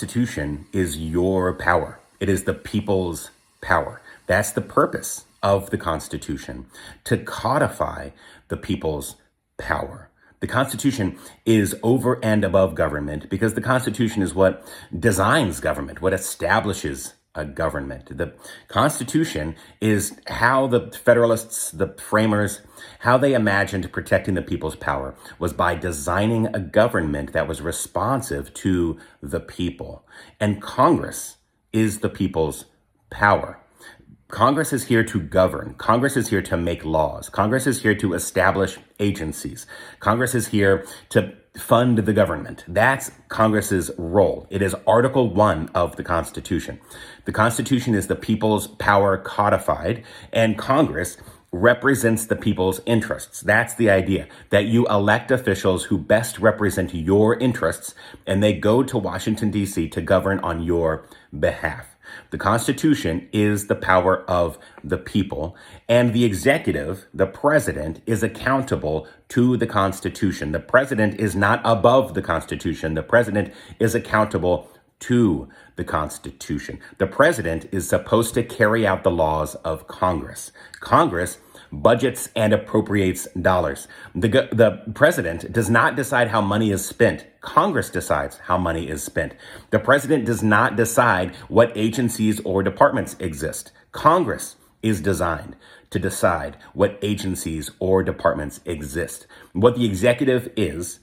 Constitution is your power. It is the people's power. That's the purpose of the Constitution, to codify the people's power. The Constitution is over and above government because the Constitution is what designs government, what establishes a government. The Constitution is how the Federalists, the framers, how they imagined protecting the people's power was by designing a government that was responsive to the people. And Congress is the people's power. Congress is here to govern. Congress is here to make laws. Congress is here to establish agencies. Congress is here to fund the government. That's Congress's role. It is Article 1 of the Constitution. The Constitution is the people's power codified, and Congress represents the people's interests. That's the idea, that you elect officials who best represent your interests, and they go to Washington, D.C. to govern on your behalf. The Constitution is the power of the people, and the executive, the president, is accountable to the Constitution. The president is not above the Constitution. The president is accountable to the Constitution. The president is supposed to carry out the laws of Congress. Congress budgets and appropriates dollars. The president does not decide how money is spent. Congress decides how money is spent. The president does not decide what agencies or departments exist. Congress is designed to decide what agencies or departments exist. What the executive is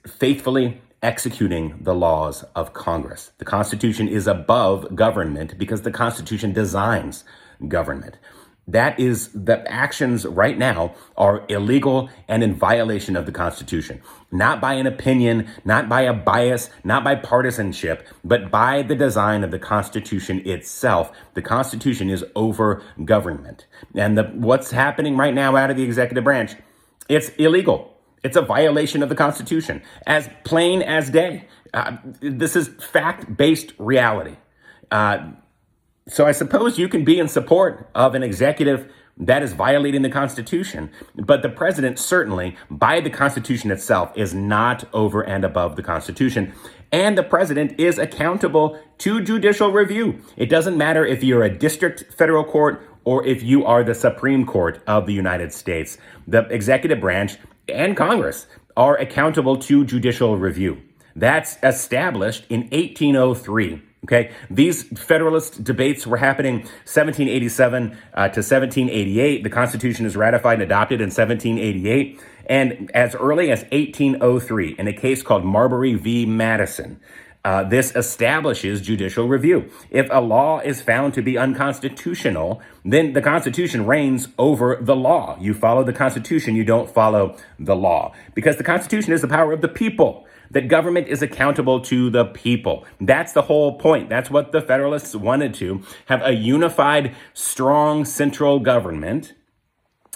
faithfully executing the laws of Congress. The Constitution is above government because the Constitution designs government. That is, the actions right now are illegal and in violation of the Constitution, not by an opinion, not by a bias, not by partisanship, but by the design of the Constitution itself. The Constitution is over government. And what's happening right now out of the executive branch, it's illegal. It's a violation of the Constitution, as plain as day. This is fact-based reality. So I suppose you can be in support of an executive that is violating the Constitution, but the president certainly, by the Constitution itself, is not over and above the Constitution. And the president is accountable to judicial review. It doesn't matter if you're a district federal court or if you are the Supreme Court of the United States. The executive branch and Congress are accountable to judicial review. That's established in 1803. Okay, these Federalist debates were happening 1787 to 1788. The Constitution is ratified and adopted in 1788. And as early as 1803, in a case called Marbury v. Madison, this establishes judicial review. If a law is found to be unconstitutional, then the Constitution reigns over the law. You follow the Constitution, you don't follow the law. Because the Constitution is the power of the people. That government is accountable to the people. That's the whole point. That's what the Federalists wanted to have, a unified, strong central government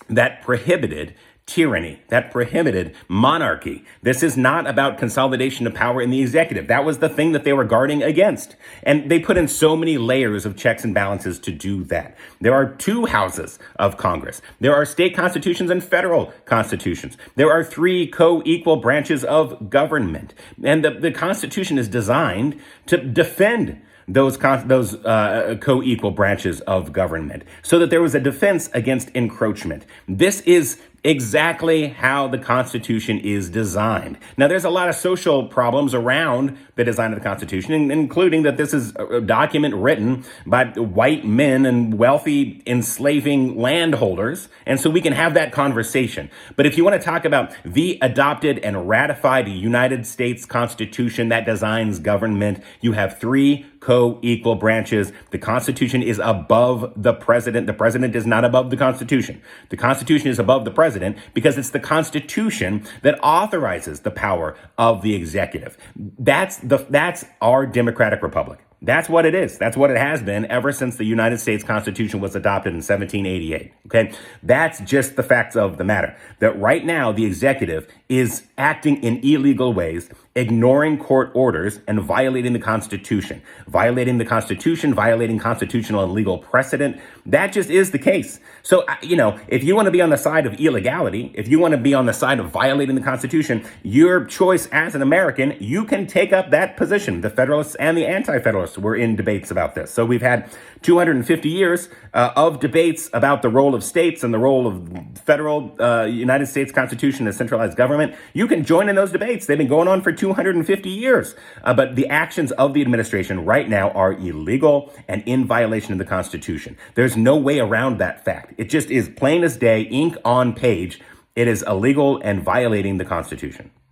that prohibited tyranny, that prohibited monarchy. This is not about consolidation of power in the executive. That was the thing that they were guarding against. And they put in so many layers of checks and balances to do that. There are two houses of Congress. There are state constitutions and federal constitutions. There are three co-equal branches of government. And the Constitution is designed to defend those co-equal branches of government so that there was a defense against encroachment. This is exactly how the Constitution is designed. Now, there's a lot of social problems around the design of the Constitution, including that this is a document written by white men and wealthy enslaving landholders. And so we can have that conversation. But if you want to talk about the adopted and ratified United States Constitution that designs government, you have three co-equal branches. The Constitution is above the president. The president is not above the Constitution. The Constitution is above the president because it's the Constitution that authorizes the power of the executive. That's our democratic republic. That's what it is. That's what it has been ever since the United States Constitution was adopted in 1788. Okay. That's just the facts of the matter. That right now the executive is acting in illegal ways, ignoring court orders, and violating the Constitution. Violating the Constitution, violating constitutional and legal precedent. That just is the case. So, if you want to be on the side of illegality, if you want to be on the side of violating the Constitution, your choice as an American, you can take up that position. The Federalists and the Anti-Federalists were in debates about this. So we've had 250 years of debates about the role of states and the role of federal United States Constitution as centralized government. You can join in those debates. They've been going on for 250 years. But the actions of the administration right now are illegal and in violation of the Constitution. There's no way around that fact. It just is plain as day, ink on page. It is illegal and violating the Constitution.